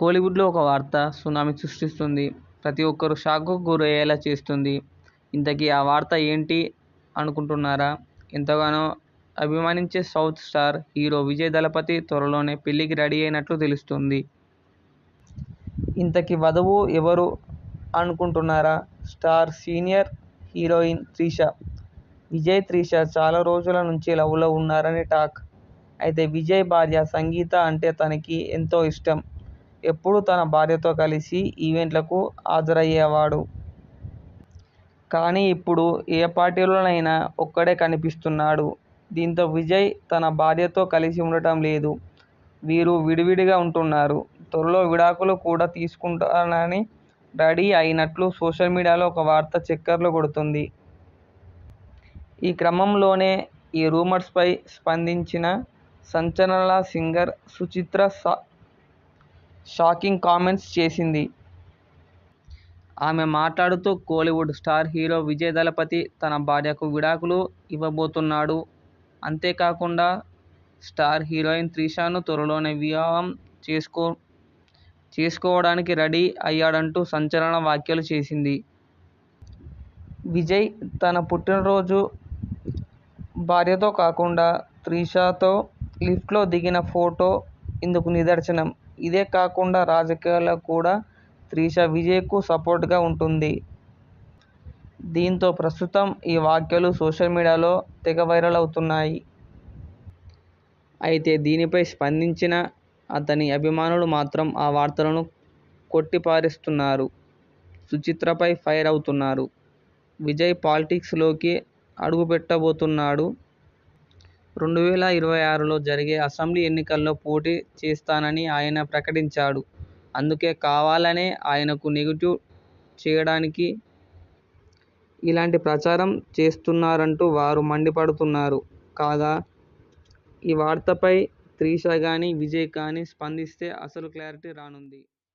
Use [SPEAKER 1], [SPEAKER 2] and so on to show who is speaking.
[SPEAKER 1] కోలీవుడ్లో ఒక వార్త సునామీ సృష్టిస్తుంది. ప్రతి ఒక్కరూ షాక్‌కు గురయ్యేలా చేస్తుంది. ఇంతకీ ఆ వార్త ఏంటి అనుకుంటున్నారా? ఎంతగానో అభిమానించే సౌత్ స్టార్ హీరో విజయ్ దళపతి త్వరలోనే పెళ్లికి రెడీ అయినట్లు తెలుస్తోంది. ఇంతకీ వధువు ఎవరు అనుకుంటున్నారా? Star senior heroine Trisha. Vijay, Trisha చాలా రోజుల నుంచి లవ్‌లో ఉన్నారని టాక్. అయితే విజయ్ భార్య సంగీత అంటే తనకి ఎంతో ఇష్టం. ఎప్పుడూ తన భార్యతో కలిసి ఈవెంట్లకు హాజరయ్యేవాడు. కానీ ఇప్పుడు ఏ పార్టీలోనైనా ఒక్కడే కనిపిస్తున్నాడు. దీంతో విజయ్ తన భార్యతో కలిసి ఉండటం లేదు. వీరు విడివిడిగా ఉంటున్నారు. త్వరలో విడాకులు కూడా తీసుకుంటానని రెడీ అయినట్లు సోషల్ మీడియాలో ఒక వార్త చక్కర్లు కొడుతుంది. ఈ క్రమంలోనే ఈ రూమర్స్పై స్పందించిన సంచలన సింగర్ సుచిత్ర షాకింగ్ కామెంట్స్ చేసింది. ఆమె మాట్లాడుతూ కోలీవుడ్ స్టార్ హీరో విజయ్ దళపతి తన భార్యకు విడాకులు ఇవ్వబోతున్నాడు. అంతేకాకుండా స్టార్ హీరోయిన్ త్రిషను త్వరలోనే వివాహం చేసుకోవడానికి రెడీ అయ్యాడంటూ సంచలన వ్యాఖ్యలు చేసింది. విజయ్ తన పుట్టినరోజు భార్యతో కాకుండా త్రిషతో లిఫ్ట్లో దిగిన ఫోటో ఇందుకు నిదర్శనం. ఇదే కాకుండా రాజకీయాల్లో కూడా త్రిష విజయ్కు సపోర్ట్గా ఉంటుంది. దీంతో ప్రస్తుతం ఈ వ్యాఖ్యలు సోషల్ మీడియాలో తెగ వైరల్ అవుతున్నాయి. అయితే దీనిపై స్పందించిన అతని అభిమానులు మాత్రం ఆ వార్తలను కొట్టిపారేస్తున్నారు. సుచిత్రపై ఫైర్ అవుతున్నారు. విజయ్ పాలిటిక్స్లోకి అడుగుపెట్టబోతున్నాడు. 2026లో జరిగే అసెంబ్లీ ఎన్నికల్లో పోటీ చేస్తానని ఆయన ప్రకటించాడు. అందుకే కావాలనే ఆయనకు నెగిటివ్ చేయడానికి ఇలాంటి ప్రచారం చేస్తున్నారంటూ వారు మండిపడుతున్నారు. కాగా ఈ వార్తపై త్రిష గానీ, విజయ్ కానీ స్పందిస్తే అసలు క్లారిటీ రానుంది.